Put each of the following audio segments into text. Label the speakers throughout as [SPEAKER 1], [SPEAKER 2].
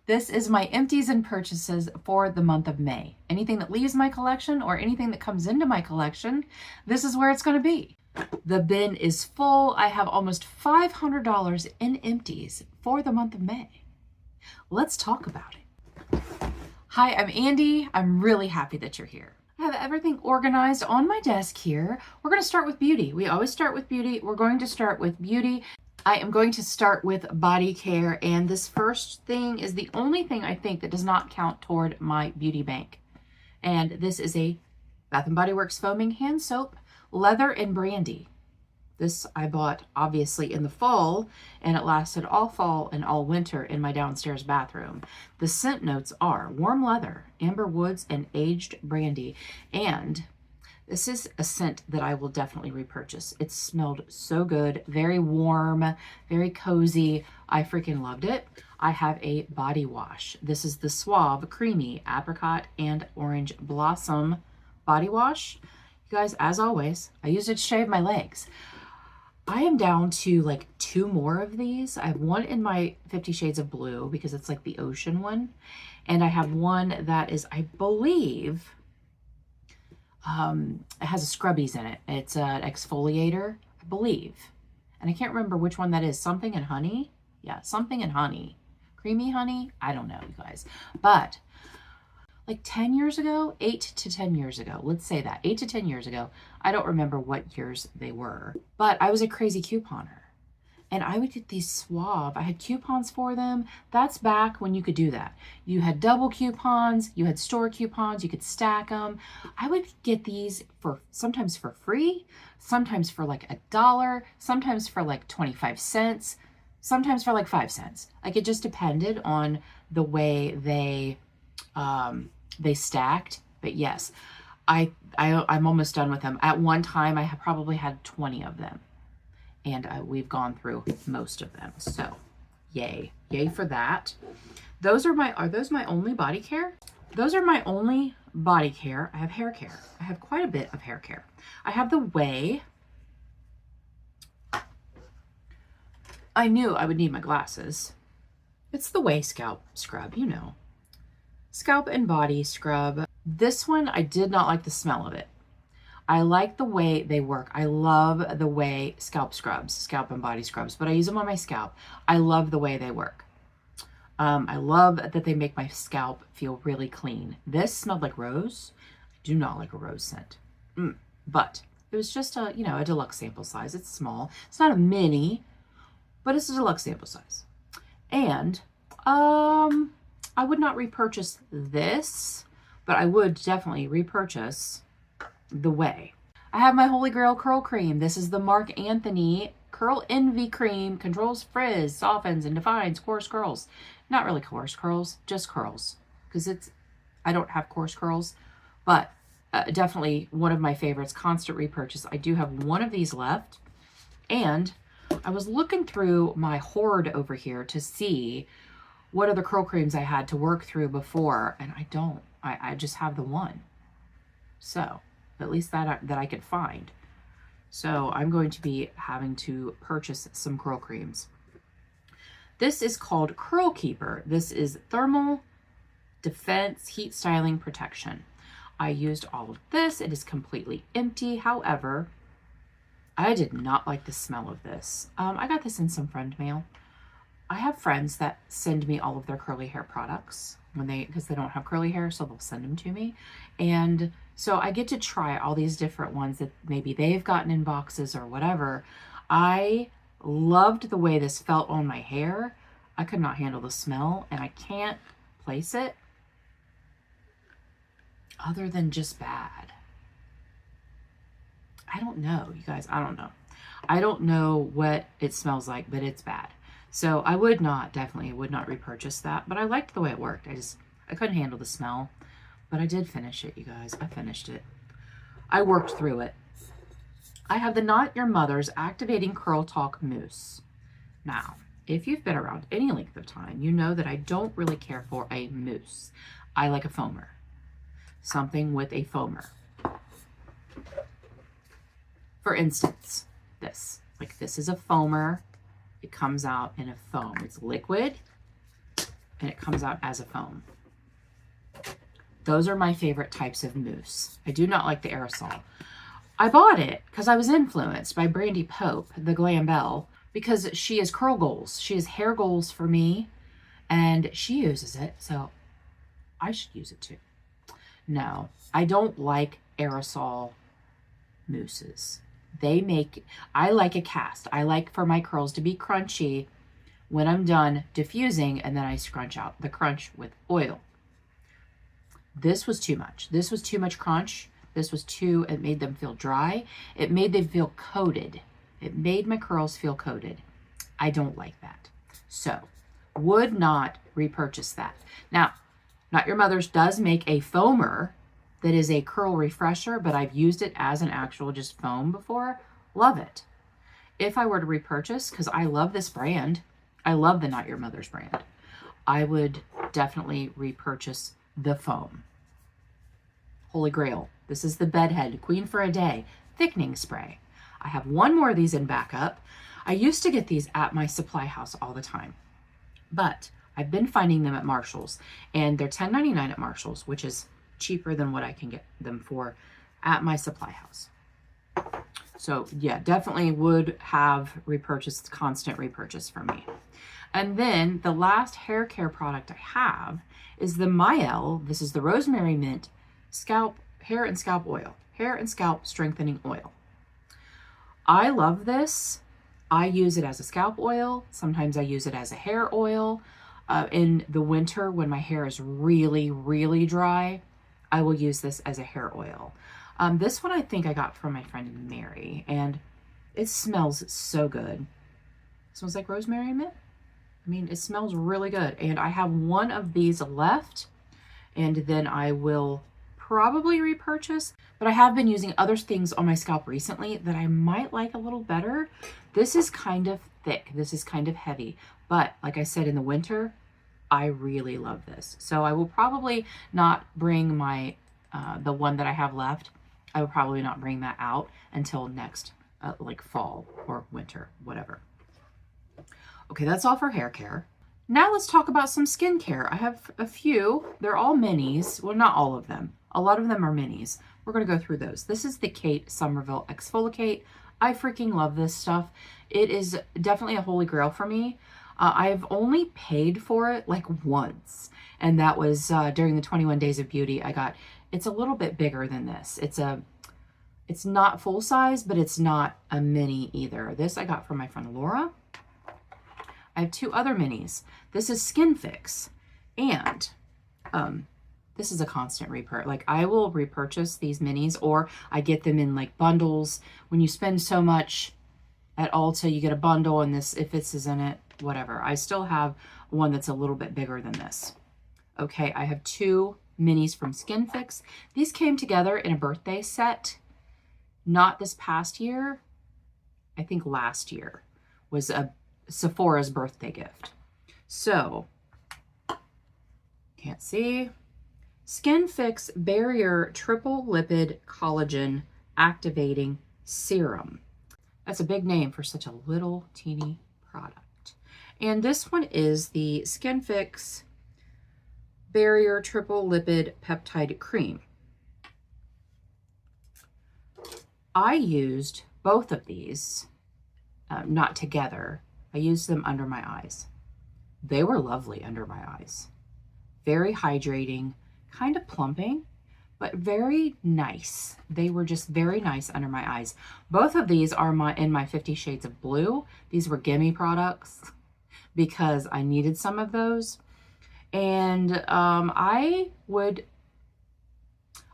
[SPEAKER 1] This is my empties and purchases for the month of May. Anything that leaves my collection or anything that comes into my collection, this is where it's going to be. The bin is full. I have almost $500 in empties for the month of May. Let's talk about it. Hi, I'm Andi. I'm really happy that you're here. I have everything organized on my desk here. We're going to start with beauty. We always start with beauty. We're going to start with beauty. I am going to start with body care, and this first thing is the only thing I think that does not count toward my beauty bank. And this is a Bath & Body Works foaming hand soap, leather and brandy. This I bought obviously in the fall, and it lasted all fall and all winter in my downstairs bathroom. The scent notes are warm leather, amber woods, and aged brandy. And this is a scent that I will definitely repurchase. It smelled so good, very warm, very cozy. I freaking loved it. I have a body wash. This is the Suave Creamy Apricot and Orange Blossom body wash. You guys, as always, I used it to shave my legs. I am down to like 2 more of these. I have one in my 50 Shades of Blue because it's like the ocean one. And I have one that is, I believe, it has a scrubbies in it. It's an exfoliator, I believe. And I can't remember which one that is. Something and honey? Yeah, something and honey. Creamy honey? I don't know, you guys. But like 10 years ago, 8 to 10 years ago, let's say that, 8 to 10 years ago, I don't remember what years they were, but I was a crazy couponer. And I would get these Suave. I had coupons for them. That's back when you could do that. You had double coupons, you had store coupons, you could stack them. I would get these for sometimes for free, sometimes for like $1, sometimes for like 25 cents, sometimes for like 5 cents. Like it just depended on the way they stacked. But yes, I'm almost done with them. At one time, I probably had 20 of them. And we've gone through most of them. So yay for that. Are those my only body care? Those are my only body care. I have hair care. I have quite a bit of hair care. I have the Way. I knew I would need my glasses. It's the Way Scalp Scrub, you know. Scalp and body scrub. This one, I did not like the smell of it. I like the way they work. I love the way scalp and body scrubs, but I use them on my scalp. I love the way they work. I love that they make my scalp feel really clean. This smelled like rose. I do not like a rose scent, but it was just a deluxe sample size. It's small. It's not a mini, but it's a deluxe sample size. And I would not repurchase this, but I would definitely repurchase the Way. I have my Holy Grail curl cream. This is the Marc Anthony Curl Envy Cream. Controls frizz, softens, and defines coarse curls. Not really coarse curls, just curls. Because I don't have coarse curls, but definitely one of my favorites, constant repurchase. I do have one of these left. And I was looking through my hoard over here to see what other curl creams I had to work through before. And I don't. I just have the one. So at least that I could find. So I'm going to be having to purchase some curl creams. This is called Curl Keeper. This is Thermal Defense Heat Styling Protection. I used all of this. It is completely empty. However, I did not like the smell of this. I got this in some friend mail. I have friends that send me all of their curly hair products because they don't have curly hair, so they'll send them to me. And so I get to try all these different ones that maybe they've gotten in boxes or whatever. I loved the way this felt on my hair. I could not handle the smell, and I can't place it other than just bad. I don't know, you guys. I don't know. I don't know what it smells like, but it's bad. So I definitely would not repurchase that, but I liked the way it worked. I couldn't handle the smell, but I did finish it, you guys. I finished it. I worked through it. I have the Not Your Mother's Activating Curl Talk Mousse. Now, if you've been around any length of time, you know that I don't really care for a mousse. I like a foamer. Something with a foamer. For instance, this. Like this is a foamer. It comes out in a foam. It's liquid and it comes out as a foam. Those are my favorite types of mousse. I do not like the aerosol. I bought it because I was influenced by Brandy Pope, the Glam Belle, because she has curl goals. She has hair goals for me, and she uses it, so I should use it too. No, I don't like aerosol mousses. I like a cast. I like for my curls to be crunchy when I'm done diffusing, and then I scrunch out the crunch with oil. This was too much. This was too much crunch. It made them feel dry. It made them feel coated. It made my curls feel coated. I don't like that. So, would not repurchase that. Now, Not Your Mother's does make a foamer that is a curl refresher, but I've used it as an actual just foam before. Love it. If I were to repurchase, because I love this brand, I love the Not Your Mother's brand, I would definitely repurchase the foam. Holy Grail. This is the Bedhead Queen for a Day thickening spray. I have one more of these in backup. I used to get these at my supply house all the time, but I've been finding them at Marshall's, and they're $10.99 at Marshall's, which is cheaper than what I can get them for at my supply house. So yeah, definitely would have repurchased, constant repurchase for me. And then the last hair care product I have is the Mielle. This is the Rosemary Mint Hair and Scalp Oil. Hair and Scalp Strengthening Oil. I love this. I use it as a scalp oil. Sometimes I use it as a hair oil. In the winter, when my hair is really, really dry, I will use this as a hair oil. This one I think I got from my friend Mary, and it smells so good. It smells like rosemary and mint. I mean, it smells really good. And I have one of these left, and then I will probably repurchase. But I have been using other things on my scalp recently that I might like a little better. This is kind of thick. This is kind of heavy. But like I said, in the winter, I really love this. So I will probably not bring my, the one that I have left, I will probably not bring that out until next, like fall or winter, whatever. Okay, that's all for hair care. Now let's talk about some skincare. I have a few. They're all minis. Well, not all of them. A lot of them are minis. We're going to go through those. This is the Kate Somerville Exfoliate. I freaking love this stuff. It is definitely a holy grail for me. I've only paid for it like once, and that was during the 21 Days of Beauty. It's a little bit bigger than this. It's not full size, but it's not a mini either. This I got from my friend Laura. I have two other minis. This is Skin Fix, and this is a constant repurchase. Like, I will repurchase these minis, or I get them in like bundles. When you spend so much at Ulta, you get a bundle, and this, if this is in it, whatever. I still have one that's a little bit bigger than this. Okay, I have two minis from Skin Fix. These came together in a birthday set. Not this past year. I think last year was a Sephora's birthday gift. So, can't see. Skin Fix Barrier Triple Lipid Collagen Activating Serum. That's a big name for such a little teeny product. And this one is the Skin Fix Barrier Triple Lipid Peptide Cream. I used both of these, not together. I used them under my eyes. They were lovely under my eyes. Very hydrating, kind of plumping, but very nice. They were just very nice under my eyes. Both of these are in my 50 Shades of Blue. These were gimme products because I needed some of those. And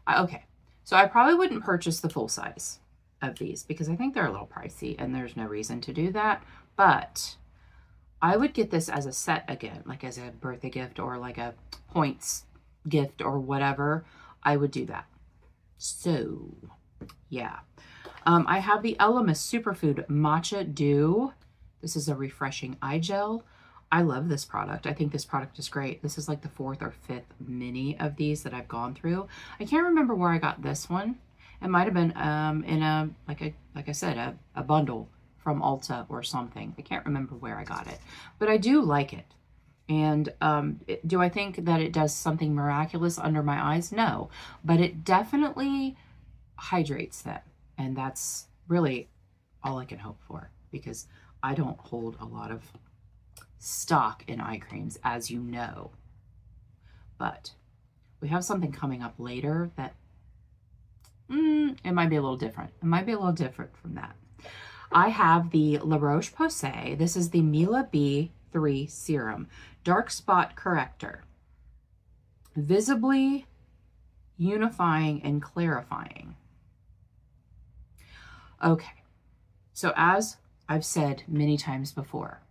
[SPEAKER 1] okay, so I probably wouldn't purchase the full size of these because I think they're a little pricey and there's no reason to do that. But I would get this as a set again, like as a birthday gift or like a points gift or whatever. I would do that. So, yeah. I have the Elemis Superfood Matcha Dew. This is a refreshing eye gel. I love this product. I think this product is great. This is like the 4th or 5th mini of these that I've gone through. I can't remember where I got this one. It might have been in a, like I said, a bundle from Ulta or something. I can't remember where I got it, but I do like it. And do I think that it does something miraculous under my eyes? No, but it definitely hydrates them. And that's really all I can hope for, because I don't hold a lot of stock in eye creams, as you know. But we have something coming up later that it might be a little different. It might be a little different from that. I have the La Roche-Posay. This is the Mila B3 Serum Dark Spot Corrector. Visibly unifying and clarifying. Okay, so as I've said many times before,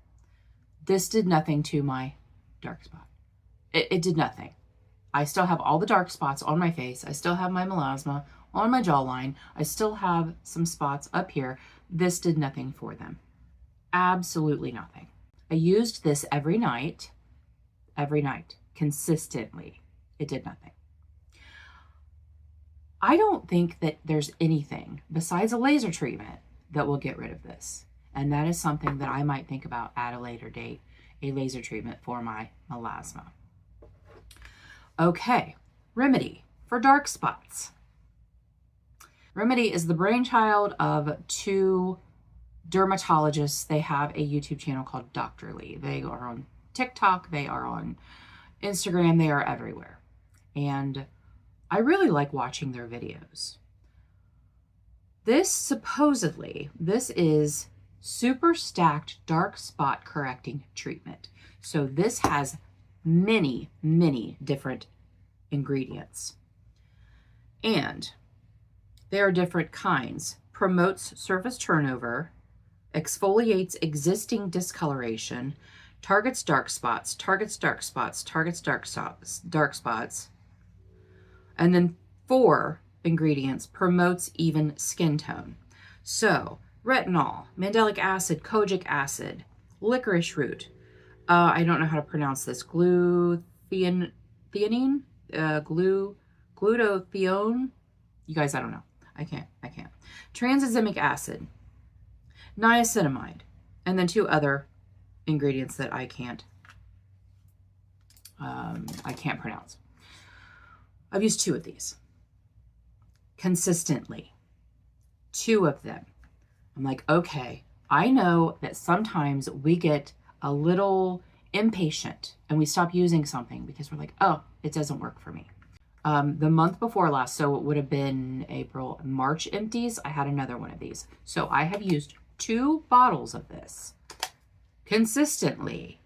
[SPEAKER 1] this did nothing to my dark spot. It did nothing. I still have all the dark spots on my face. I still have my melasma on my jawline. I still have some spots up here. This did nothing for them. Absolutely nothing. I used this every night, consistently. It did nothing. I don't think that there's anything besides a laser treatment that will get rid of this. And that is something that I might think about at a later date, a laser treatment for my melasma. Okay, Remedy for dark spots. Remedy is the brainchild of two dermatologists. They have a YouTube channel called Dr. Lee. They are on TikTok, they are on Instagram, they are everywhere. And I really like watching their videos. This is super stacked dark spot correcting treatment. So this has many, many different ingredients. And there are different kinds. Promotes surface turnover, exfoliates existing discoloration, targets dark spots, targets dark spots, targets dark spots. And then 4 ingredients, promotes even skin tone. So retinol, mandelic acid, kojic acid, licorice root. I don't know how to pronounce this. Glutathione, glutathione. You guys, I don't know. I can't. Tranexamic acid, niacinamide, and then 2 other ingredients that I can't pronounce. I've used 2 of these consistently. 2 of them. I'm like, okay, I know that sometimes we get a little impatient and we stop using something because we're like, oh, it doesn't work for me. The month before last, so it would have been March empties, I had another one of these. So I have used 2 bottles of this consistently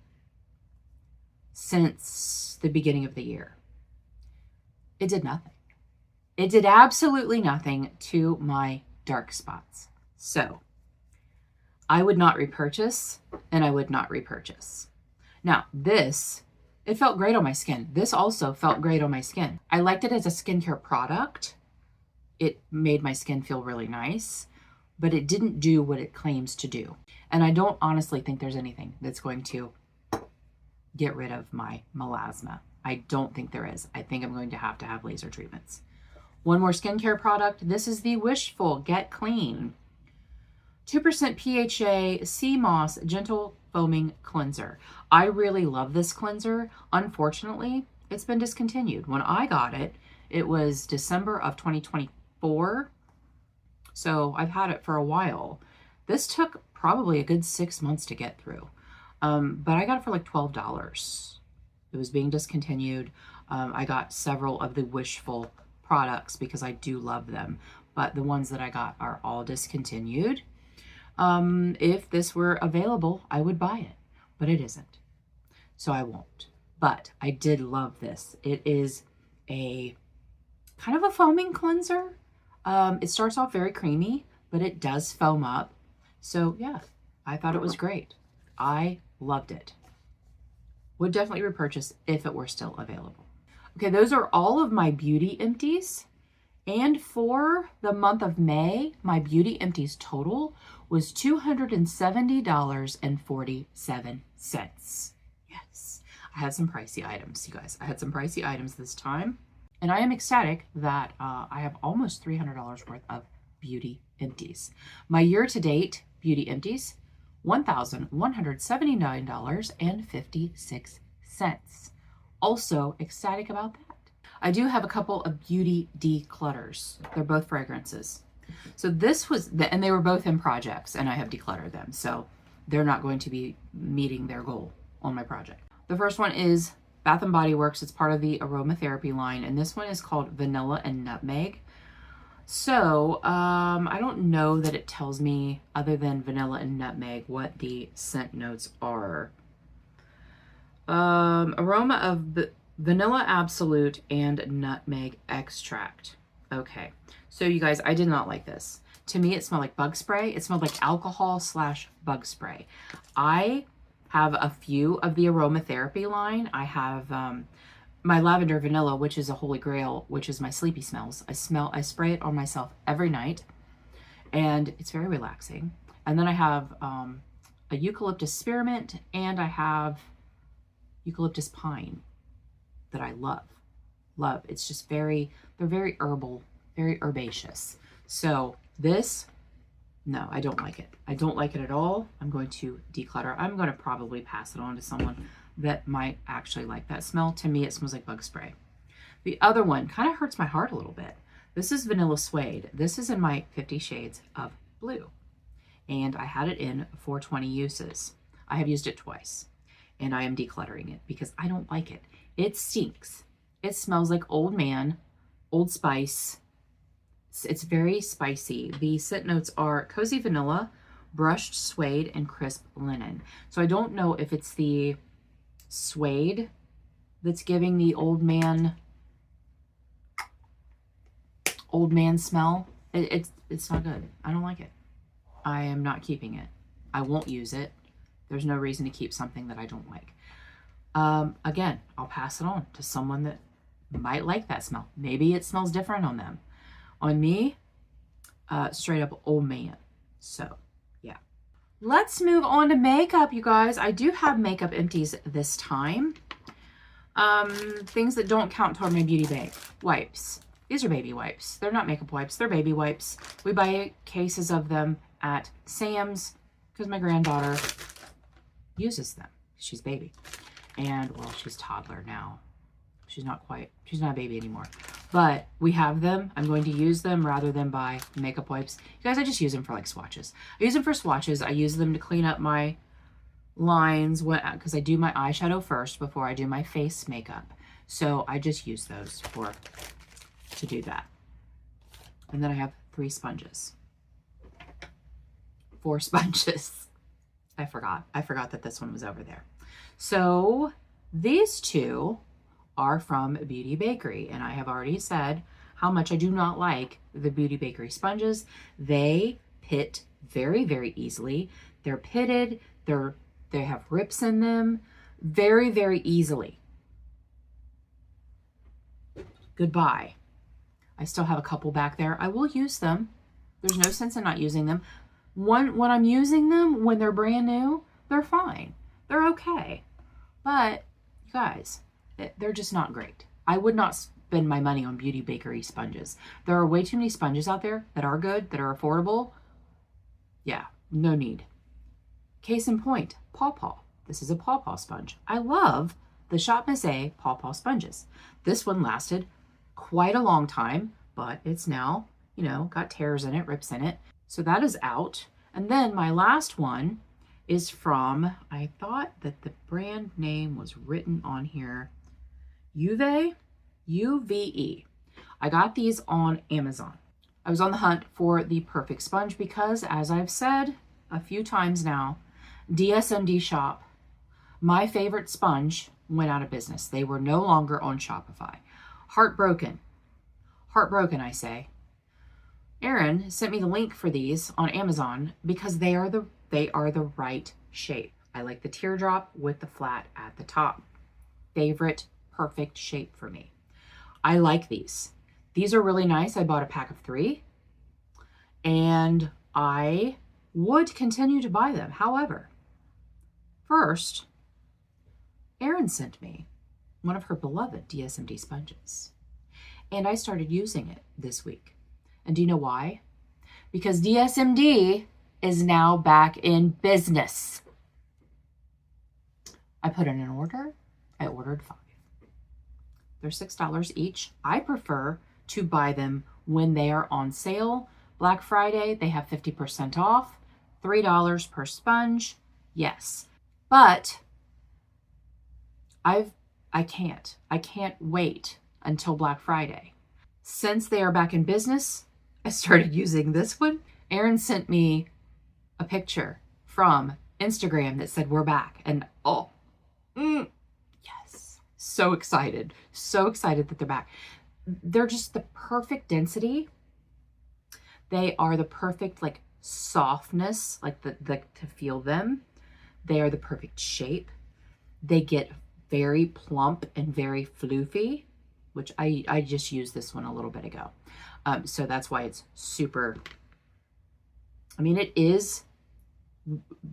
[SPEAKER 1] since the beginning of the year. It did nothing. It did absolutely nothing to my dark spots. So I would not repurchase, and I would not repurchase. Now this, it felt great on my skin. This also felt great on my skin. I liked it as a skincare product. It made my skin feel really nice, but it didn't do what it claims to do. And I don't honestly think there's anything that's going to get rid of my melasma. I don't think there is. I think I'm going to have laser treatments. One more skincare product. This is the Wishful Get Clean 2% PHA Sea Moss Gentle Foaming Cleanser. I really love this cleanser. Unfortunately, it's been discontinued. When I got it, it was December of 2024. So I've had it for a while. This took probably a good 6 months to get through. But I got it for like $12. It was being discontinued. I got several of the Wishful products because I do love them, but the ones that I got are all discontinued. If this were available, I would buy it, but it isn't. So I won't. But I did love this. It is a kind of a foaming cleanser. It starts off very creamy, but it does foam up. So yeah, I thought it was great. I loved it. Would definitely repurchase if it were still available. Okay, those are all of my beauty empties. And for the month of May, my beauty empties total was $270.47. Yes, I had some pricey items, you guys. I had some pricey items this time. And I am ecstatic that I have almost $300 worth of beauty empties. My year-to-date beauty empties, $1,179.56. scents. Also ecstatic about that. I do have a couple of beauty declutters. They're both fragrances. So this was, and they were both in projects, and I have decluttered them. So they're not going to be meeting their goal on my project. The first one is Bath & Body Works. It's part of the aromatherapy line, and this one is called Vanilla and Nutmeg. So I don't know that it tells me, other than vanilla and nutmeg, what the scent notes are. Aroma of vanilla absolute and nutmeg extract. Okay, so you guys, I did not like this. To me, it smelled like bug spray. It smelled like alcohol/bug spray. I have a few of the aromatherapy line. I have my lavender vanilla, which is a holy grail, which is my sleepy smells. I spray it on myself every night, and it's very relaxing. And then I have a eucalyptus spearmint, and I have eucalyptus pine that I love. It's just they're very herbal, very herbaceous. So this, no, I don't like it. I don't like it at all. I'm going to declutter. I'm going to probably pass it on to someone that might actually like that smell. To me, it smells like bug spray. The other one kind of hurts my heart a little bit. This is Vanilla Suede. This is in my 50 Shades of Blue, and I had it in for 20 uses. I have used it twice, and I am decluttering it because I don't like it. It stinks. It smells like Old Man, Old Spice. It's very spicy. The scent notes are cozy vanilla, brushed suede, and crisp linen. So I don't know if it's the suede that's giving the old man smell. It's not good. I don't like it. I am not keeping it. I won't use it. There's no reason to keep something that I don't like. Again, I'll pass it on to someone that might like that smell. Maybe it smells different on them. On me, straight up Old Man. So yeah. Let's move on to makeup, you guys. I do have makeup empties this time. Things that don't count toward my beauty bag. Wipes. These are baby wipes. They're not makeup wipes. They're baby wipes. We buy cases of them at Sam's because my granddaughter uses them. She's baby. And, well, she's toddler now. She's not a baby anymore. But we have them. I'm going to use them rather than buy makeup wipes. You guys, I just use them for like swatches. I use them for swatches. I use them to clean up my lines because I do my eyeshadow first before I do my face makeup. So I just use those to do that. And then I have 3 sponges. 4 sponges. I forgot that this one was over there. So these 2 are from Beauty Bakery, and I have already said how much I do not like the Beauty Bakery sponges. They pit very, very easily. They're pitted. They have rips in them very, very easily. Goodbye. I still have a couple back there. I will use them. There's no sense in not using them. When I'm using them, when they're brand new, they're fine. They're okay. But, you guys, they're just not great. I would not spend my money on Beauty Bakery sponges. There are way too many sponges out there that are good, that are affordable. Yeah, no need. Case in point, Paw Paw. This is a Paw Paw sponge. I love the Shop Miss A Paw Paw sponges. This one lasted quite a long time, but it's now, got tears in it, rips in it. So that is out. And then my last one is from, I thought that the brand name was written on here, Uve, UVE. I got these on Amazon. I was on the hunt for the perfect sponge because, as I've said a few times now, DSMD Shop, my favorite sponge, went out of business. They were no longer on Shopify. Heartbroken. Heartbroken, I say. Erin sent me the link for these on Amazon because they are the right shape. I like the teardrop with the flat at the top. Favorite perfect shape for me. I like these. These are really nice. I bought a pack of 3 and I would continue to buy them. However, first, Erin sent me one of her beloved DSMD sponges and I started using it this week. And do you know why? Because DSMD is now back in business. I put in an order. I ordered 5. They're $6 each. I prefer to buy them when they are on sale. Black Friday, they have 50% off, $3 per sponge. Yes, but I can't wait until Black Friday. Since they are back in business, I started using this one. Erin sent me a picture from Instagram that said we're back, and yes, so excited that they're back. They're just the perfect density. They are the perfect like softness, like the to feel them. They are the perfect shape. They get very plump and very floofy, which I just used this one a little bit ago. So that's why it's super, I mean, it is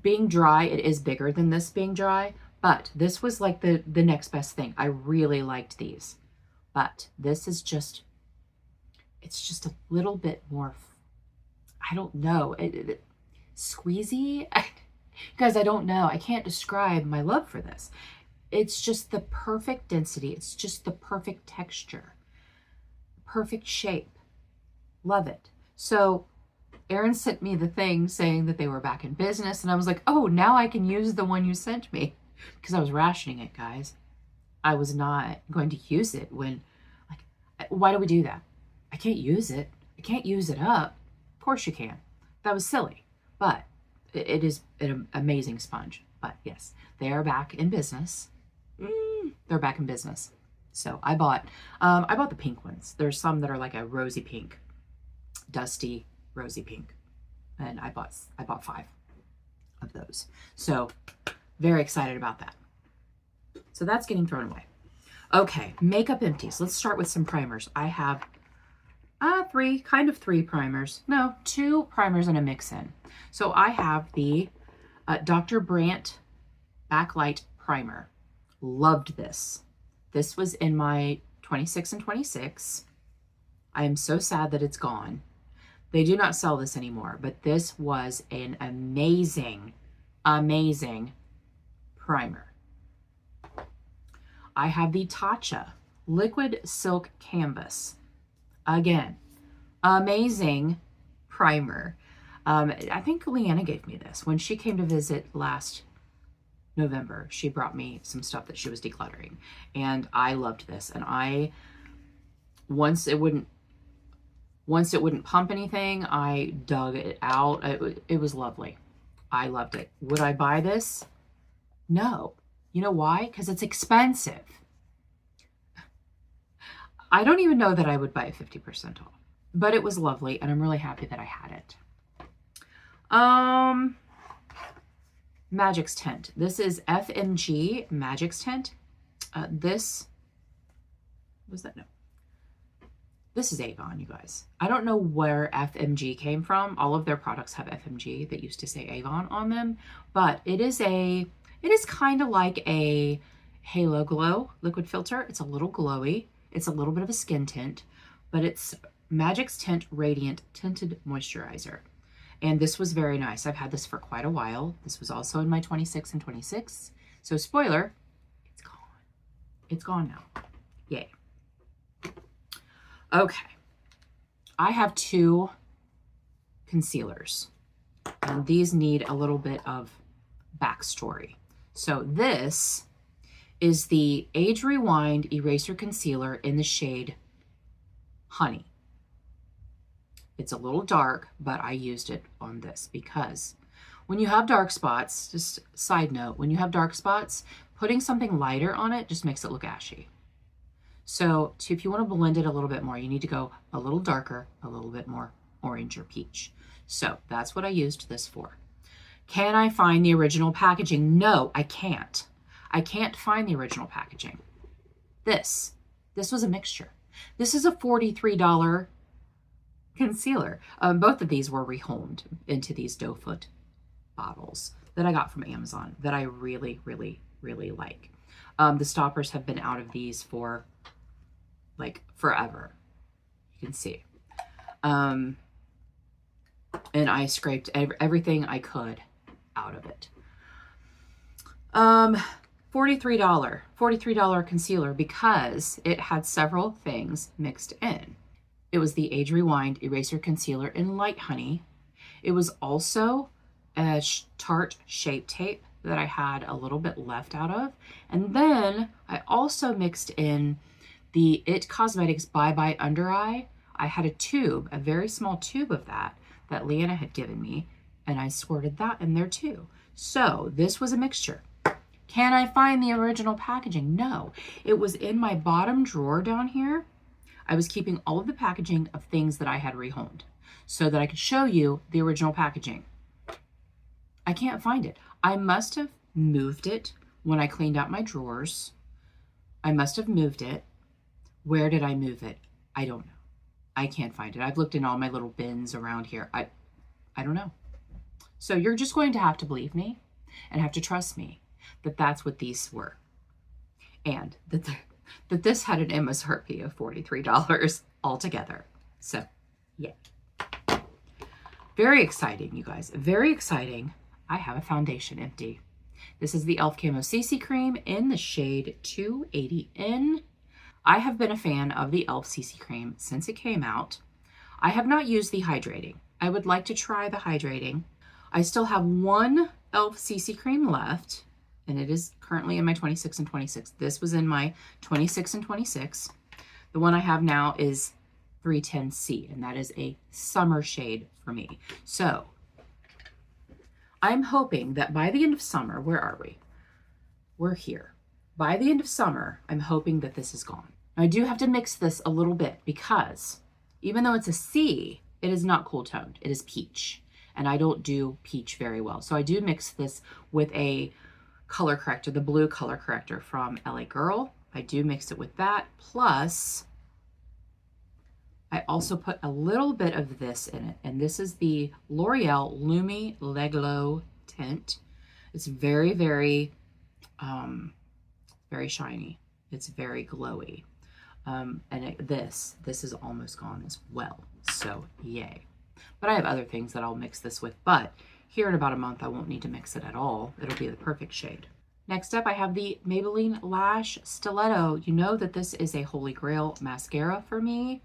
[SPEAKER 1] being dry. It is bigger than this being dry, but this was like the next best thing. I really liked these, but this is just, it's just a little bit more, I don't know, squeezy. Guys, I don't know. I can't describe my love for this. It's just the perfect density. It's just the perfect texture, perfect shape. Love it. So Erin sent me the thing saying that they were back in business, and I was like, oh, now I can use the one you sent me, because I was rationing it, guys. I was not going to use it when, like, why do we do that? I can't use it. I can't use it up. Of course you can. That was silly, but it is an amazing sponge. But yes, they are back in business. They're back in business. So I bought the pink ones. There's some that are like a rosy pink, dusty rosy pink, and I bought 5 of those. So very excited about that. So that's getting thrown away. Okay, makeup empties. Let's start with some primers. I have 3 primers. No, 2 primers and a mix-in. So I have the Dr. Brandt Backlight Primer. Loved this. This was in my 26 and 26. I am so sad that it's gone. They do not sell this anymore, but this was an amazing, amazing primer. I have the Tatcha Liquid Silk Canvas. Again, amazing primer. I think Leanna gave me this when she came to visit last November. She brought me some stuff that she was decluttering, and I loved this. And once it wouldn't pump anything, I dug it out. It was lovely. I loved it. Would I buy this? No. You know why? Because it's expensive. I don't even know that I would buy it 50% off, but it was lovely, and I'm really happy that I had it. Magic's Tint. This is FMG Magic's Tint. This was that? No. This is Avon, you guys. I don't know where FMG came from. All of their products have FMG that used to say Avon on them, but it is kind of like a Halo Glow liquid filter. It's a little glowy. It's a little bit of a skin tint, but it's Magic's Tint Radiant Tinted Moisturizer. And this was very nice. I've had this for quite a while. This was also in my 26 and 26. So spoiler, it's gone. It's gone now. Yay. Okay. I have 2 concealers, and these need a little bit of backstory. So this is the Age Rewind Eraser Concealer in the shade Honey. It's a little dark, but I used it on this because when you have dark spots, just side note, when you have dark spots, putting something lighter on it just makes it look ashy. So if you want to blend it a little bit more, you need to go a little darker, a little bit more orange or peach. So that's what I used this for. Can I find the original packaging? No, I can't. I can't find the original packaging. This was a mixture. This is a $43 concealer. Both of these were rehomed into these doe foot bottles that I got from Amazon that I really, really, really like. The stoppers have been out of these for like forever. You can see. And I scraped everything I could out of it. $43 concealer because it had several things mixed in. It was the Age Rewind Eraser Concealer in Light Honey. It was also a Tarte Shape Tape that I had a little bit left out of. And then I also mixed in the It Cosmetics Bye Bye Under Eye. I had a tube, a very small tube of that Leanna had given me, and I squirted that in there too. So this was a mixture. Can I find the original packaging? No. It was in my bottom drawer down here. I was keeping all of the packaging of things that I had rehomed so that I could show you the original packaging. I can't find it. I must have moved it when I cleaned out my drawers. I must have moved it. Where did I move it? I don't know. I can't find it. I've looked in all my little bins around here. I don't know. So you're just going to have to believe me and have to trust me that that's what these were. And that this had an MSRP of $43 altogether. So, yeah. Very exciting, you guys. Very exciting. I have a foundation empty. This is the e.l.f. Camo CC Cream in the shade 280N. I have been a fan of the e.l.f. CC Cream since it came out. I have not used the hydrating. I would like to try the hydrating. I still have one e.l.f. CC Cream left, and it is currently in my 26 and 26. This was in my 26 and 26. The one I have now is 310C, and that is a summer shade for me. So I'm hoping that by the end of summer, where are we? We're here. By the end of summer, I'm hoping that this is gone. Now, I do have to mix this a little bit because even though it's a C, it is not cool toned. It is peach, and I don't do peach very well. So I do mix this with a color corrector, the blue color corrector from LA Girl. I do mix it with that. Plus, I also put a little bit of this in it, and this is the L'Oreal Lumi Leglow tint. It's very, very, very shiny. It's very glowy. This is almost gone as well. So yay. But I have other things that I'll mix this with, but here in about a month, I won't need to mix it at all. It'll be the perfect shade. Next up, I have the Maybelline Lash Stiletto. You know that this is a holy grail mascara for me.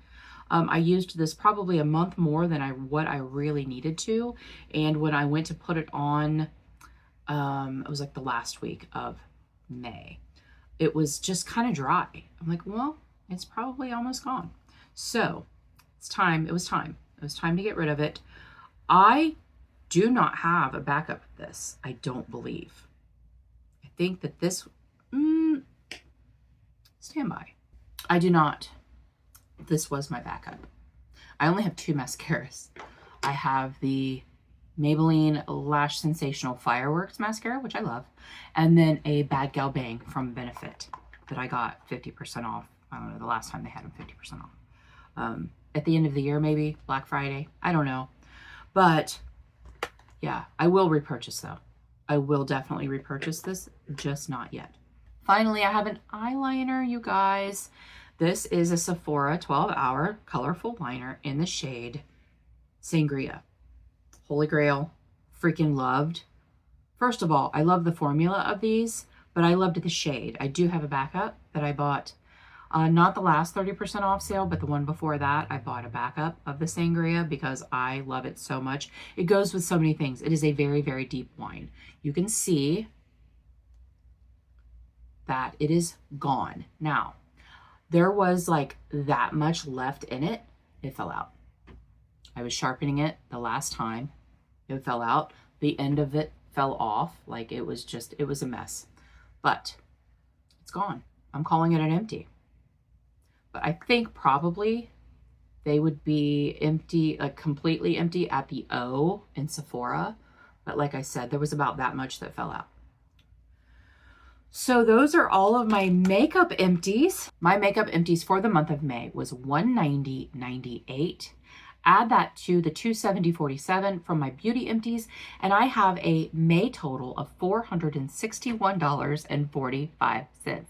[SPEAKER 1] I used this probably a month more than what I really needed to. And when I went to put it on, it was like the last week of May. It was just kind of dry. I'm like, well, it's probably almost gone. So it's time. It was time. It was time to get rid of it. I do not have a backup of this. I don't believe. I think that this, stand by. I do not. This was my backup. I only have two mascaras. I have the Maybelline Lash Sensational Fireworks mascara, which I love, and then a Bad Gal Bang from Benefit that I got 50% off. I don't know, the last time they had them 50% off. At the end of the year, maybe, Black Friday. I don't know. But, yeah, I will repurchase, though. I will definitely repurchase this, just not yet. Finally, I have an eyeliner, you guys. This is a Sephora 12-hour colorful liner in the shade Sangria. Holy Grail. Freaking loved. First of all, I love the formula of these, but I loved the shade. I do have a backup that I bought. Not the last 30% off sale, but the one before that, I bought a backup of the Sangria because I love it so much. It goes with so many things. It is a very, very deep wine. You can see that it is gone. Now, there was like that much left in it. It fell out. I was sharpening it the last time. It fell out. The end of it fell off. Like it was a mess. But it's gone. I'm calling it an empty. But I think probably they would be empty, like completely empty at the O in Sephora. But like I said, there was about that much that fell out. So those are all of my makeup empties. My makeup empties for the month of May was $190.98. Add that to the $270.47 from my beauty empties, and I have a May total of $461.45.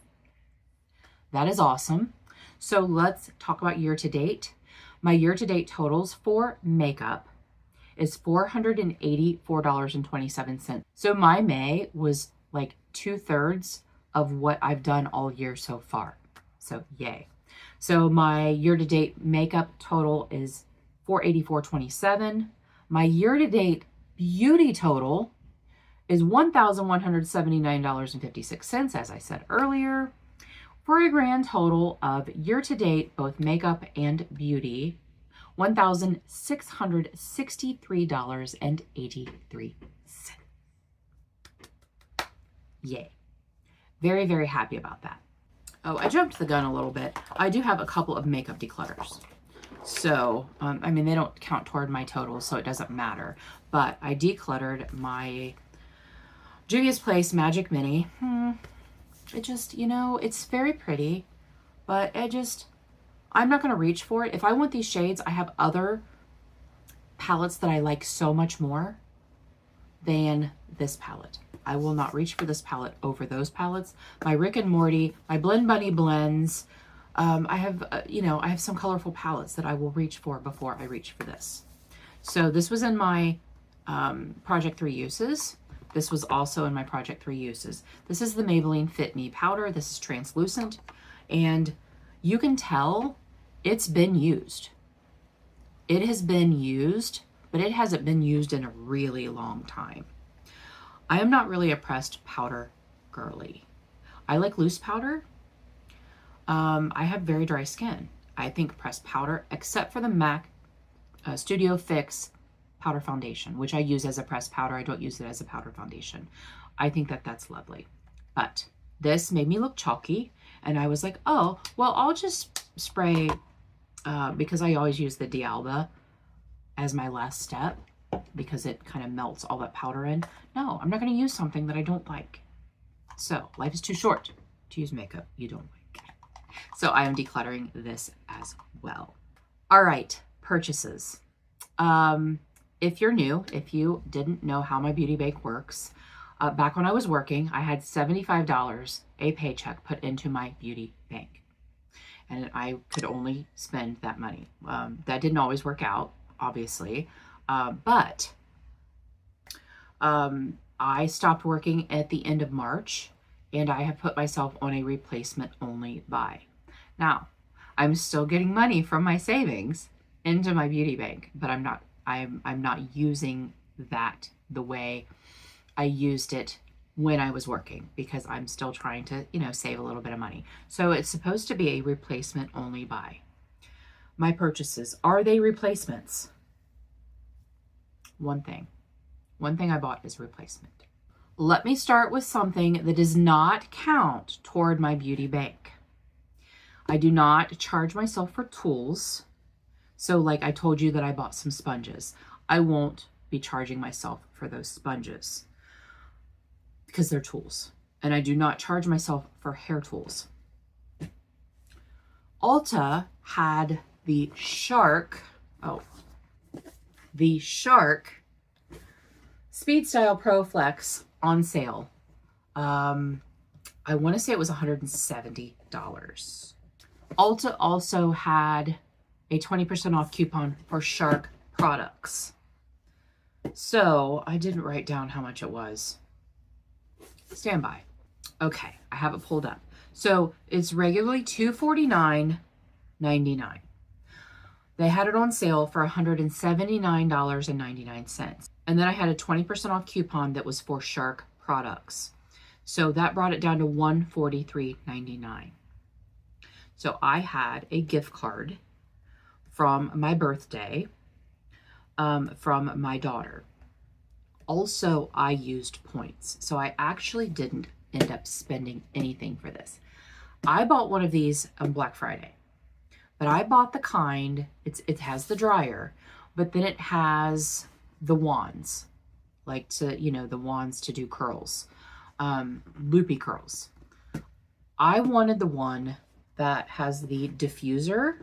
[SPEAKER 1] That is awesome. So let's talk about year-to-date. My year-to-date totals for makeup is $484.27. So my May was like 2/3 of what I've done all year so far. So yay. So my year-to-date makeup total is $484.27. My year-to-date beauty total is $1,179.56, as I said earlier, for a grand total of year-to-date, both makeup and beauty, $1,663.83. Yay. Very, very happy about that. Oh, I jumped the gun a little bit. I do have a couple of makeup declutters. So, I mean, they don't count toward my total, so it doesn't matter. But I decluttered my Juvia's Place Magic Mini. It just, you know, it's very pretty, but I'm not going to reach for it. If I want these shades, I have other palettes that I like so much more than this palette. I will not reach for this palette over those palettes. My Rick and Morty, my Blend Bunny blends. I have, you know, I have some colorful palettes that I will reach for before I reach for this. So this was in my Project 3 Uses. This was also in my Project 3 Uses. This is the Maybelline Fit Me Powder. This is translucent. And you can tell it's been used. It has been used, but it hasn't been used in a really long time. I am not really a pressed powder girly. I like loose powder. I have very dry skin. I think pressed powder, except for the MAC Studio Fix powder foundation, which I use as a pressed powder. I don't use it as a powder foundation. I think that that's lovely. But this made me look chalky, and I was like, oh, well, I'll just spray, because I always use the D'Alba as my last step, because it kind of melts all that powder in. No, I'm not going to use something that I don't like. So life is too short to use makeup you don't like. So I am decluttering this as well. All right, purchases. If you're new, if you didn't know how my beauty bank works, back when I was working, I had $75 a paycheck put into my beauty bank. And I could only spend that money. That didn't always work out, obviously. But I stopped working at the end of March, and I have put myself on a replacement only buy. Now, I'm still getting money from my savings into my beauty bank, but I'm not using that the way I used it when I was working, because I'm still trying to, you know, save a little bit of money. So it's supposed to be a replacement only buy. My purchases, are they replacements? One thing I bought is replacement. Let me start with something that does not count toward my beauty bank. I do not charge myself for tools. So like I told you that I bought some sponges. I won't be charging myself for those sponges because they're tools. And I do not charge myself for hair tools. Ulta had the Shark Speed Style Pro Flex on sale. I want to say it was $170. Ulta also had a 20% off coupon for Shark products. So I didn't write down how much it was. Stand by. Okay, I have it pulled up. So it's regularly $249.99. They had it on sale for $179.99. And then I had a 20% off coupon that was for Shark products. So that brought it down to $143.99. So I had a gift card from my birthday from my daughter. Also, I used points. So I actually didn't end up spending anything for this. I bought one of these on Black Friday. But I bought the kind, it has the dryer, but then it has the wands, like to, you know, the wands to do curls, loopy curls. I wanted the one that has the diffuser,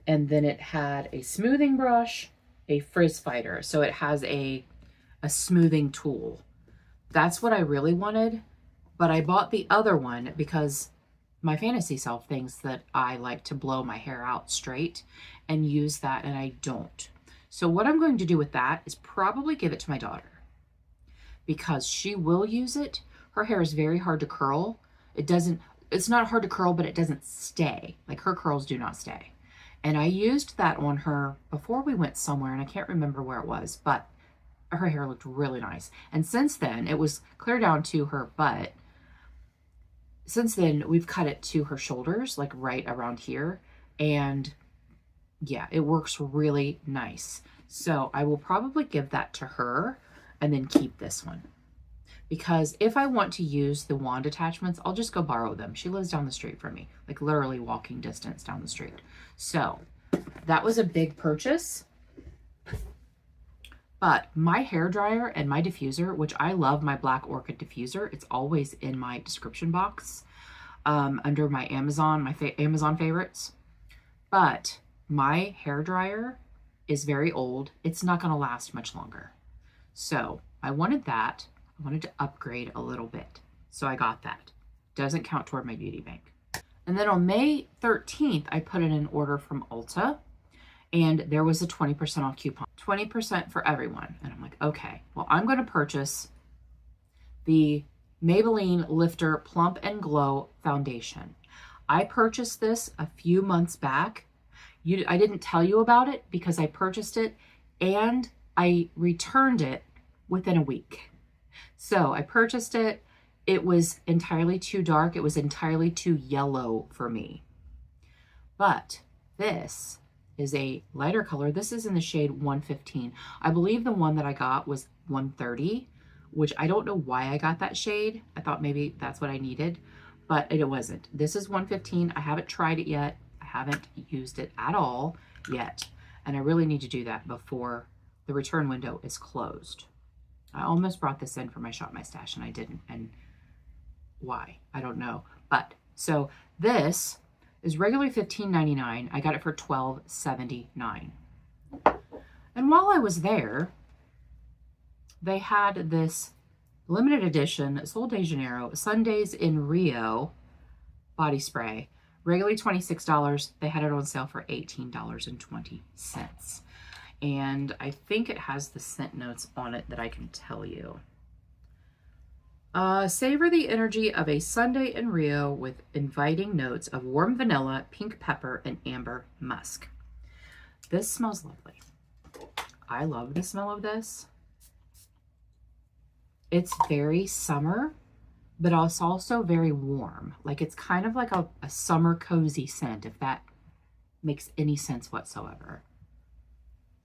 [SPEAKER 1] and then it had a smoothing brush, a frizz fighter. So it has a smoothing tool. That's what I really wanted, but I bought the other one because my fantasy self thinks that I like to blow my hair out straight and use that, and I don't. So what I'm going to do with that is probably give it to my daughter because she will use it. her hair is very hard to curl. It's not hard to curl, but it doesn't stay. Like her curls do not stay. And I used that on her before we went somewhere, and I can't remember where it was, but her hair looked really nice. And since then, it was clear down to her butt. Since then, we've cut it to her shoulders, like right around here. And yeah, it works really nice. So I will probably give that to her and then keep this one. Because if I want to use the wand attachments, I'll just go borrow them. She lives down the street from me, like literally walking distance down the street. So that was a big purchase. But my hair dryer and my diffuser, which I love my Black Orchid diffuser, it's always in my description box under my Amazon, Amazon favorites. But my hair dryer is very old. It's not going to last much longer. So I wanted that. I wanted to upgrade a little bit. So I got that. Doesn't count toward my beauty bank. And then on May 13th, I put in an order from Ulta, and there was a 20% off coupon. 20% for everyone. And I'm like, okay, well, I'm going to purchase the Maybelline Lifter Plump and Glow Foundation. I purchased this a few months back. I didn't tell you about it because I purchased it and I returned it within a week. So I purchased it. It was entirely too dark. It was entirely too yellow for me. But this is a lighter color. This is in the shade 115. I believe the one that I got was 130, which I don't know why I got that shade. I thought maybe that's what I needed, but it wasn't. This is 115. I haven't tried it yet. I haven't used it at all yet. And I really need to do that before the return window is closed. I almost brought this in for my Shop My Stash and I didn't. And why? I don't know. But so this is regularly $15.99. I got it for $12.79. And while I was there, they had this limited edition Sol de Janeiro Sundays in Rio body spray. Regularly $26. They had it on sale for $18.20. And I think it has the scent notes on it that I can tell you. Savor the energy of a Sunday in Rio with inviting notes of warm vanilla, pink pepper, and amber musk. This smells lovely. I love the smell of this. It's very summer, but it's also very warm. Like it's kind of like a summer cozy scent, if that makes any sense whatsoever.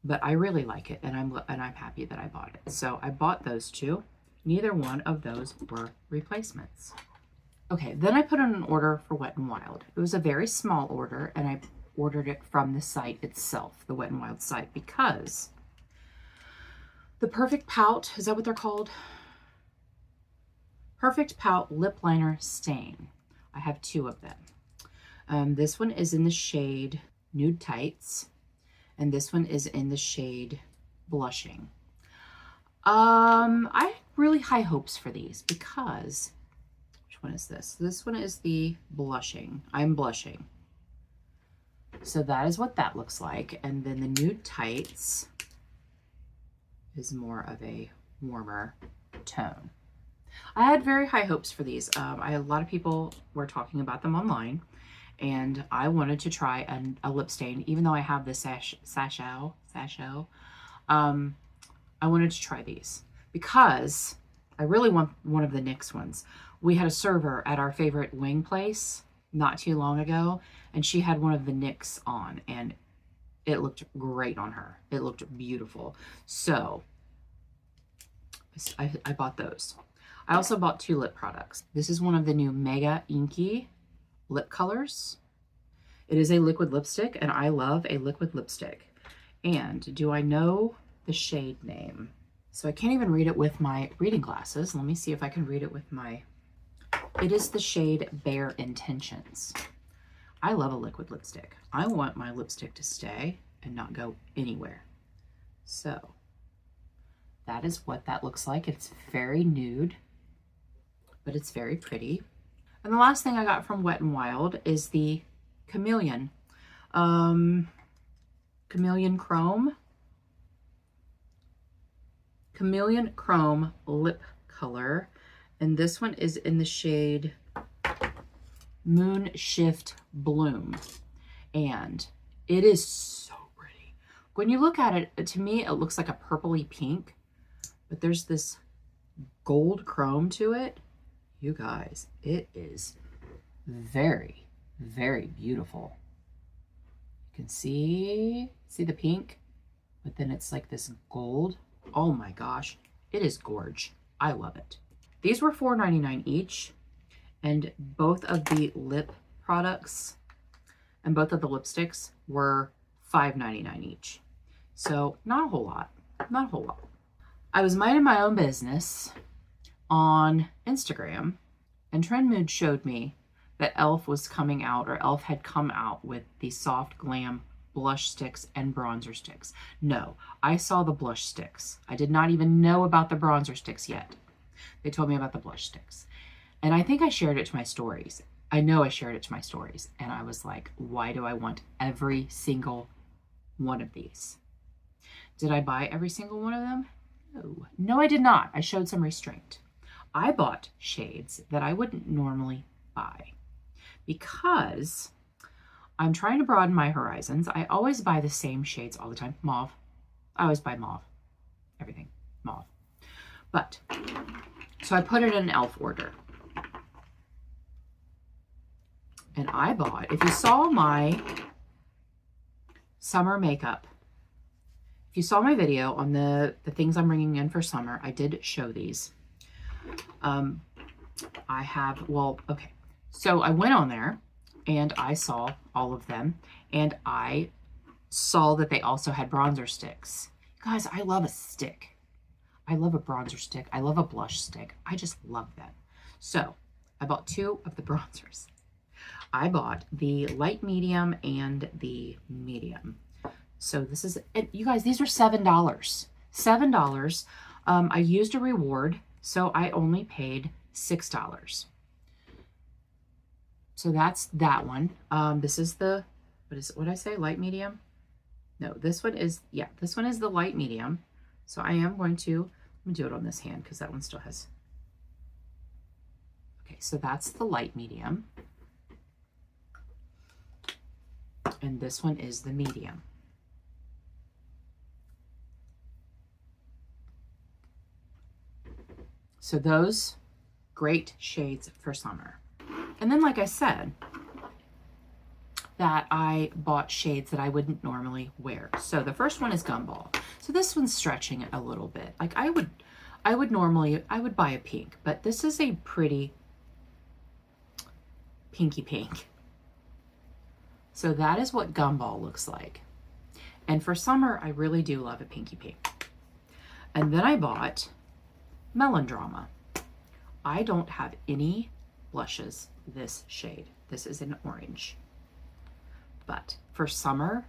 [SPEAKER 1] But I really like it, and I'm happy that I bought it. So I bought those two. Neither one of those were replacements. Okay, then I put in an order for Wet n Wild. It was a very small order, and I ordered it from the site itself, the Wet n Wild site, because the Perfect Pout, is that what they're called? Perfect Pout Lip Liner Stain. I have two of them. This one is in the shade Nude Tights, and this one is in the shade Blushing. I have really high hopes for these because, which one is this? This one is the Blushing. I'm blushing. So that is what that looks like. And then the Nude Tights is more of a warmer tone. I had very high hopes for these. A lot of people were talking about them online, and I wanted to try a lip stain, even though I have the Sasho. I wanted to try these because I really want one of the NYX ones. We had a server at our favorite wing place not too long ago, and she had one of the NYX on, and it looked great on her. It looked beautiful. So I bought those. I also bought two lip products. This is one of the new Mega Inky lip colors. It is a liquid lipstick, and I love a liquid lipstick. And do I know the shade name? So I can't even read it with my reading glasses. Let me see if I can read it with my... It is the shade Bare Intentions. I love a liquid lipstick. I want my lipstick to stay and not go anywhere. So that is what that looks like. It's very nude, but it's very pretty. And the last thing I got from Wet n Wild is the Chameleon. Chameleon Chrome lip color. And this one is in the shade Moon Shift Bloom. And it is so pretty. When you look at it, to me, it looks like a purpley pink, but there's this gold chrome to it. You guys, it is very, very beautiful. You can see the pink, but then it's like this gold. Oh my gosh, it is gorge. I love it. These were $4.99 each, and both of the lip products and both of the lipsticks were $5.99 each. So not a whole lot, not a whole lot. I was minding my own business on Instagram, and Trend Mood showed me that e.l.f. was coming out, or e.l.f. had come out with the Soft Glam blush sticks and bronzer sticks. No, I saw the blush sticks. I did not even know about the bronzer sticks yet. They told me about the blush sticks. And I think I shared it to my stories. I know I shared it to my stories. And I was like, why do I want every single one of these? Did I buy every single one of them? No. No, I did not. I showed some restraint. I bought shades that I wouldn't normally buy because I'm trying to broaden my horizons. I always buy the same shades all the time. Mauve. I always buy mauve. Everything. Mauve. But, so I put it in an e.l.f. order. And I bought, if you saw my summer makeup, if you saw my video on the things I'm bringing in for summer, I did show these. I have, well, okay. So I went on there and I saw all of them, and I saw that they also had bronzer sticks. Guys, I love a stick. I love a bronzer stick. I love a blush stick. I just love them. So I bought 2 of the bronzers. I bought the light medium and the medium. So this is, you guys, these are $7. $7. I used a reward, so I only paid $6. So that's that one. This is the, what did I say? Light medium? No, this one is, yeah, this one is the light medium. So I am going to, let me do it on this hand because that one still has, okay, so that's the light medium. And this one is the medium. So those, great shades for summer. And then, like I said, that I bought shades that I wouldn't normally wear. So the first one is Gumball. So this one's stretching it a little bit. Like I would normally buy a pink, but this is a pretty pinky pink. So that is what Gumball looks like. And for summer, I really do love a pinky pink. And then I bought Melodrama. I don't have any blushes this shade. This is an orange. But for summer,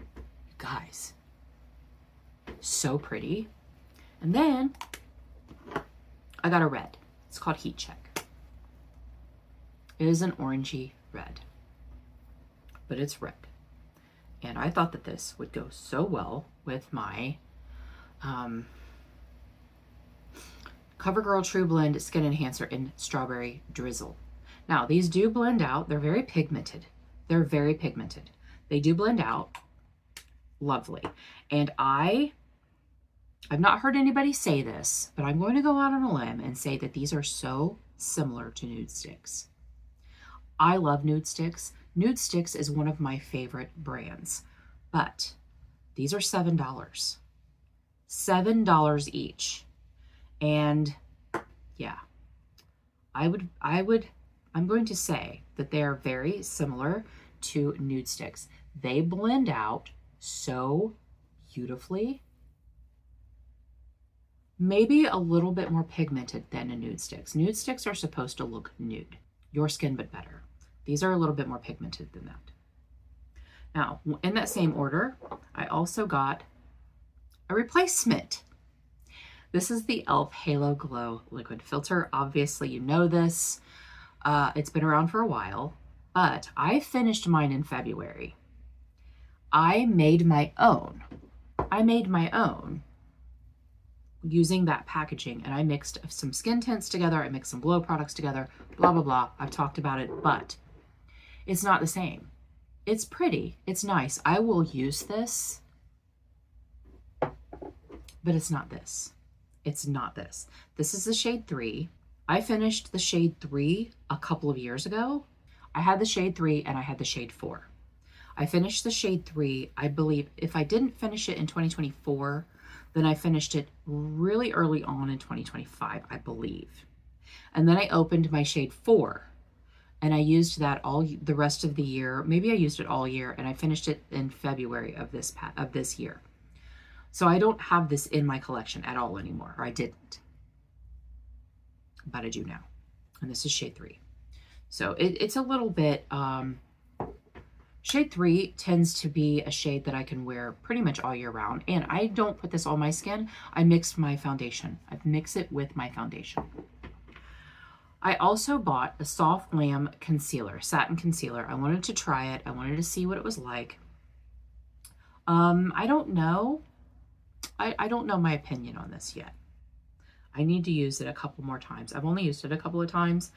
[SPEAKER 1] guys, so pretty. And then I got a red. It's called Heat Check. It is an orangey red, but it's red. And I thought that this would go so well with my CoverGirl True Blend Skin Enhancer in Strawberry Drizzle. Now, these do blend out. They're very pigmented. They're very pigmented. They do blend out. Lovely. And I've not heard anybody say this, but I'm going to go out on a limb and say that these are so similar to Nude Sticks. I love Nude Sticks. Nude Sticks is one of my favorite brands, but these are $7. $7 each. And yeah, I'm going to say that they are very similar to Nude Sticks. They blend out so beautifully. Maybe a little bit more pigmented than a Nude Sticks. Nude Sticks are supposed to look nude. Your skin, but better. These are a little bit more pigmented than that. Now, in that same order, I also got a replacement. This is the e.l.f. Halo Glow Liquid Filter. Obviously, you know this. It's been around for a while, but I finished mine in February. I made my own. using that packaging, and I mixed some skin tints together. I mixed some glow products together, blah, blah, blah. I've talked about it, but it's not the same. It's pretty. It's nice. I will use this, but it's not this. It's not this. This is the shade 3. I finished the shade 3 a couple of years ago. I had the shade 3 and I had the shade 4. I finished the shade 3, I believe. If I didn't finish it in 2024, then I finished it really early on in 2025, I believe. And then I opened my shade 4, and I used that all the rest of the year. Maybe I used it all year, and I finished it in February of this year. So I don't have this in my collection at all anymore, or I didn't. But I do now. And this is shade 3. So it's a little bit, shade 3 tends to be a shade that I can wear pretty much all year round. And I don't put this on my skin. I mix my foundation. I mix it with my foundation. I also bought a Soft Glam concealer, satin concealer. I wanted to try it. I wanted to see what it was like. I don't know. I don't know my opinion on this yet. I need to use it a couple more times. I've only used it a couple of times.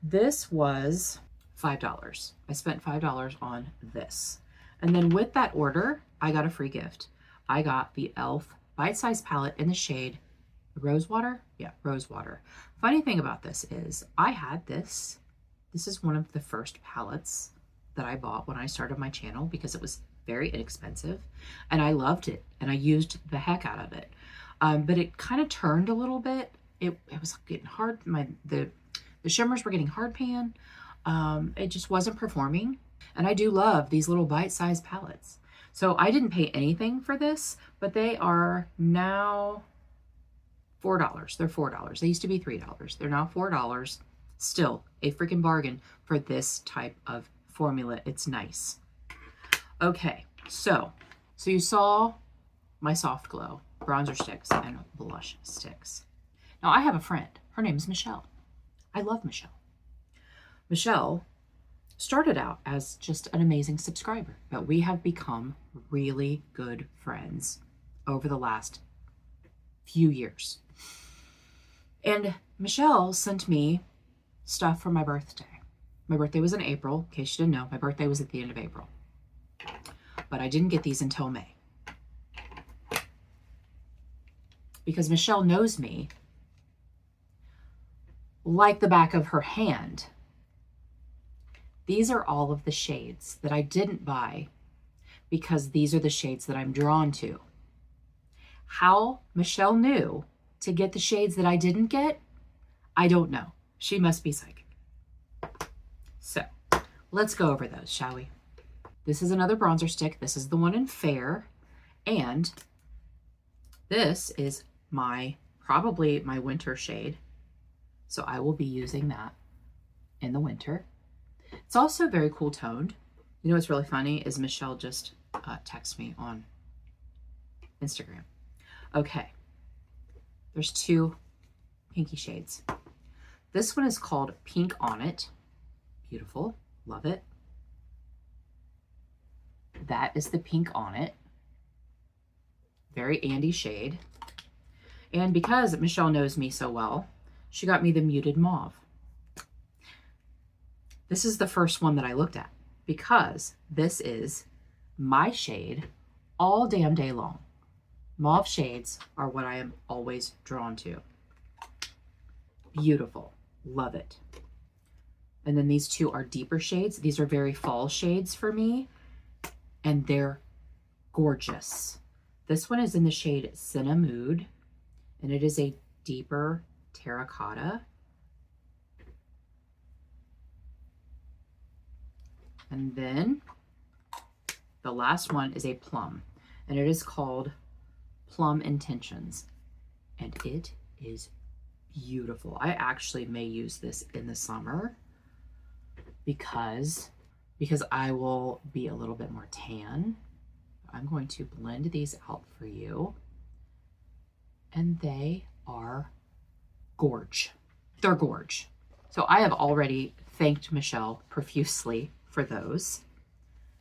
[SPEAKER 1] This was $5. I spent $5 on this. And then with that order, I got a free gift. I got the e.l.f. bite-size palette in the shade Rosewater. Yeah, Rosewater. Funny thing about this is I had this. This is one of the first palettes that I bought when I started my channel because it was very inexpensive and I loved it and I used the heck out of it. But it kind of turned a little bit. It was getting hard. The shimmers were getting hard pan. It just wasn't performing. And I do love these little bite-sized palettes. So I didn't pay anything for this, but they are now $4. They're $4. They used to be $3. They're now $4. Still a freaking bargain for this type of formula. It's nice. Okay, so you saw my Soft Glow bronzer sticks and blush sticks. Now I have a friend. Her name is Michelle. I love Michelle. Michelle started out as just an amazing subscriber, but we have become really good friends over the last few years. And Michelle sent me stuff for my birthday. My birthday was in April. In case you didn't know, my birthday was at the end of April. But I didn't get these until May. Because Michelle knows me like the back of her hand. These are all of the shades that I didn't buy because these are the shades that I'm drawn to. How Michelle knew to get the shades that I didn't get, I don't know. She must be psychic. So let's go over those, shall we? This is another bronzer stick. This is the one in Fair. And this is probably my winter shade. So I will be using that in the winter. It's also very cool toned. You know what's really funny is Michelle just texted me on Instagram. Okay, there's 2 pinky shades. This one is called Pink On It. Beautiful, love it. That is the Pink On It. Very Andi shade. And because Michelle knows me so well, she got me the Muted Mauve. This is the first one that I looked at because this is my shade all damn day long. Mauve shades are what I am always drawn to. Beautiful. Love it. And then these 2 are deeper shades. These are very fall shades for me, and they're gorgeous. This one is in the shade Cinnamon, and it is a deeper terracotta. And then the last one is a plum, and it is called Plum Intentions, and it is beautiful. I actually may use this in the summer because I will be a little bit more tan. I'm going to blend these out for you, and they are gorge. They're gorge. So I have already thanked Michelle profusely for those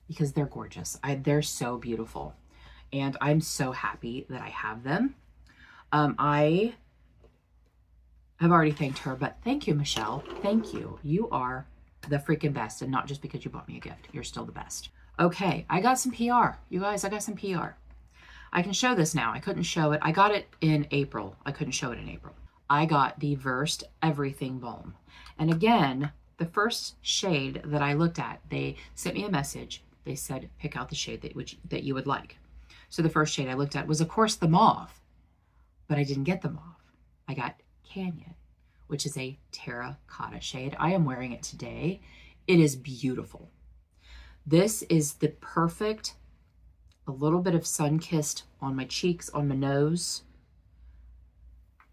[SPEAKER 1] because they're gorgeous. They're so beautiful, and I'm so happy that I have them. I have already thanked her, but thank you, Michelle. Thank you. You are the freaking best, and not just because you bought me a gift. You're still the best. Okay, I got some PR. You guys, I got some PR. I can show this now. I couldn't show it. I got it in April. I couldn't show it in April. I got the Versed Everything Balm. And again, the first shade that I looked at, they sent me a message. They said, pick out the shade that you would like. So the first shade I looked at was, of course, the mauve. But I didn't get the mauve. I got Canyon, which is a terracotta shade. I am wearing it today. It is beautiful. This is the perfect, a little bit of sun-kissed on my cheeks, on my nose.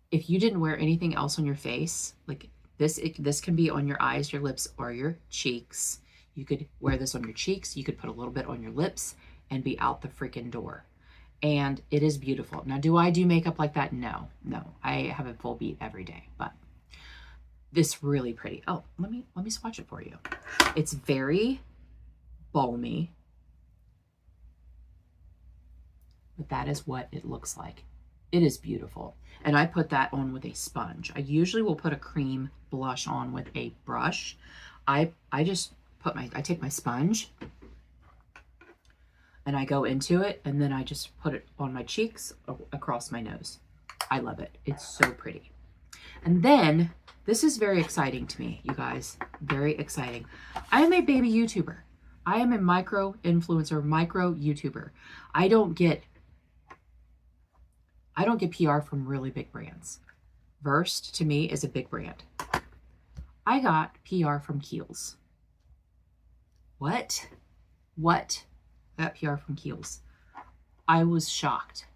[SPEAKER 1] If you didn't wear anything else on your face, like this can be on your eyes, your lips, or your cheeks. You could wear this on your cheeks. You could put a little bit on your lips and be out the freaking door. And it is beautiful. Now, do I do makeup like that? No. I have a full beat every day, but this really pretty. Oh, let me swatch it for you. It's very balmy, but that is what it looks like. It is beautiful. And I put that on with a sponge. I usually will put a cream blush on with a brush. I just I take my sponge and I go into it, and then I just put it on my cheeks across my nose. I love it. It's so pretty. And then this is very exciting to me, you guys. Very exciting. I am a baby YouTuber. I am a micro influencer, micro YouTuber. I don't get PR from really big brands. Versed to me is a big brand. I got PR from Kiehl's. What? I got PR from Kiehl's. I was shocked.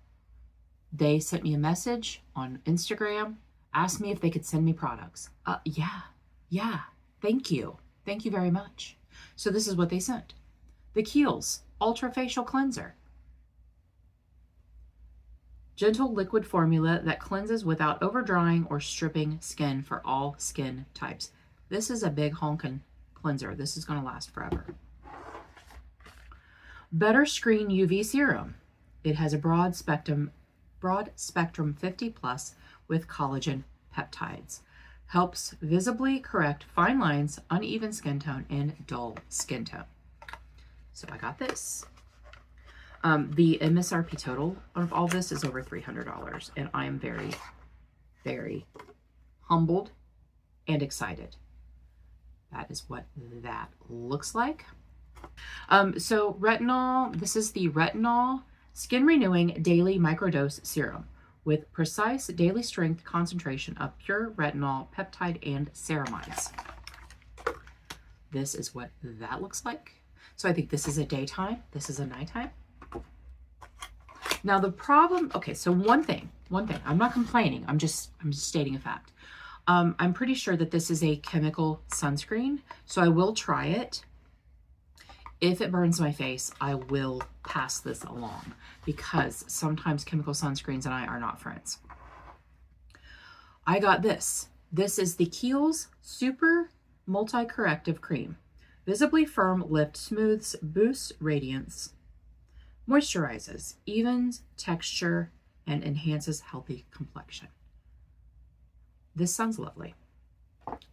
[SPEAKER 1] They sent me a message on Instagram, asked me if they could send me products. Yeah. Thank you. Thank you very much. So this is what they sent. The Kiehl's Ultra Facial Cleanser. Gentle liquid formula that cleanses without overdrying or stripping skin for all skin types. This is a big honkin' cleanser. This is going to last forever. Better Screen UV Serum. It has a broad spectrum 50 plus with collagen peptides. Helps visibly correct fine lines, uneven skin tone, and dull skin tone. So I got this. The MSRP total of all this is over $300, and I am very, very humbled and excited. That is what that looks like. So retinol, this is the Retinol Skin Renewing Daily Microdose Serum with precise daily strength concentration of pure retinol, peptide, and ceramides. This is what that looks like. So I think this is a daytime, this is a nighttime. Now the problem, okay, so one thing, I'm not complaining, I'm just stating a fact. I'm pretty sure that this is a chemical sunscreen, so I will try it. If it burns my face, I will pass this along because sometimes chemical sunscreens and I are not friends. I got this. This is the Kiehl's Super Multi-Corrective Cream. Visibly firm lift smooths, boosts radiance, moisturizes, evens texture, and enhances healthy complexion. This sounds lovely.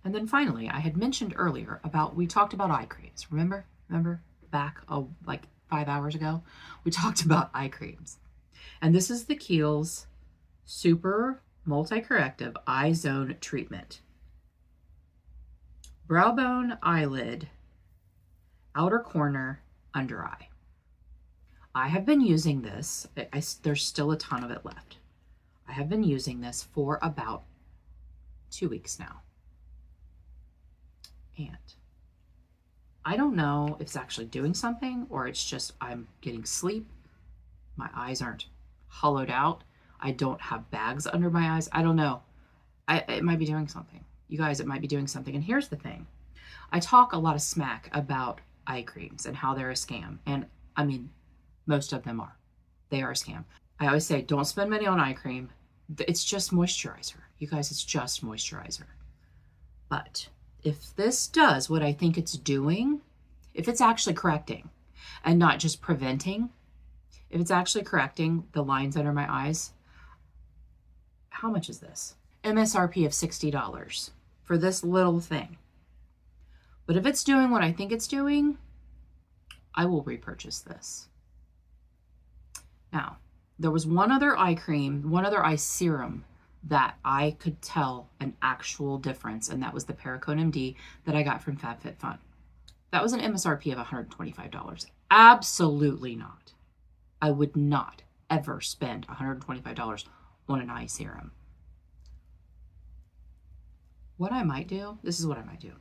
[SPEAKER 1] And then finally, I had mentioned earlier about, we talked about eye creams. Remember back like 5 hours ago? We talked about eye creams. And this is the Kiehl's Super Multi-Corrective Eye Zone Treatment. Brow bone, eyelid, outer corner, under eye. I have been using this. There's still a ton of it left. I have been using this for about 2 weeks now. And I don't know if it's actually doing something or it's just I'm getting sleep. My eyes aren't hollowed out. I don't have bags under my eyes. I don't know. It might be doing something. You guys, it might be doing something. And here's the thing. I talk a lot of smack about eye creams and how they're a scam. And I mean, most of them are. They are a scam. I always say, don't spend money on eye cream. It's just moisturizer. You guys, it's just moisturizer. But if this does what I think it's doing, if it's actually correcting and not just preventing, if it's actually correcting the lines under my eyes, how much is this? MSRP of $60 for this little thing. But if it's doing what I think it's doing, I will repurchase this. Now, there was one other eye cream, one other eye serum that I could tell an actual difference, and that was the Perricone MD that I got from FabFitFun. That was an MSRP of $125. Absolutely not. I would not ever spend $125 on an eye serum. What I might do, this is what I might do.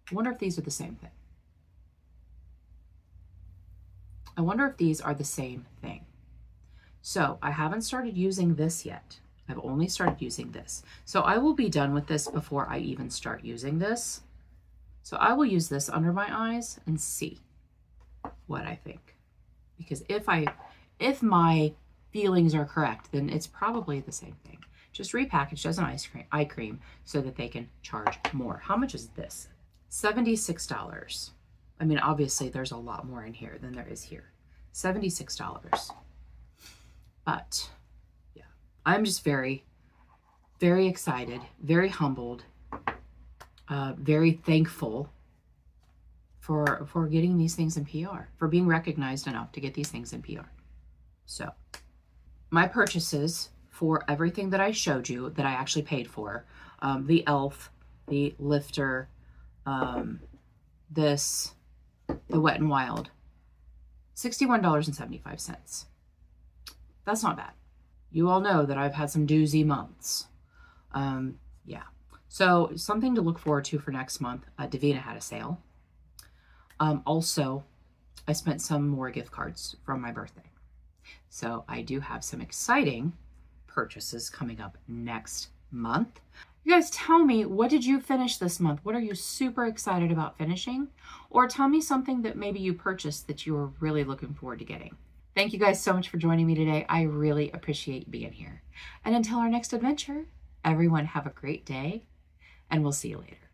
[SPEAKER 1] I wonder if these are the same thing. I wonder if these are the same thing. So I haven't started using this yet. I've only started using this. So I will be done with this before I even start using this. So I will use this under my eyes and see what I think. Because if my feelings are correct, then it's probably the same thing. Just repackaged as an eye cream so that they can charge more. How much is this? $76. I mean, obviously there's a lot more in here than there is here. $76. But yeah, I'm just very, very excited, very humbled, very thankful for getting these things in PR, for being recognized enough to get these things in PR. So my purchases for everything that I showed you that I actually paid for, the e.l.f., the lifter, this, the Wet n Wild, $61.75. That's not bad. You all know that I've had some doozy months. Yeah. So something to look forward to for next month. Davina had a sale. Also, I spent some more gift cards from my birthday. So I do have some exciting purchases coming up next month. You guys tell me, what did you finish this month? What are you super excited about finishing? Or tell me something that maybe you purchased that you were really looking forward to getting. Thank you guys so much for joining me today. I really appreciate being here. And until our next adventure, everyone have a great day, and we'll see you later.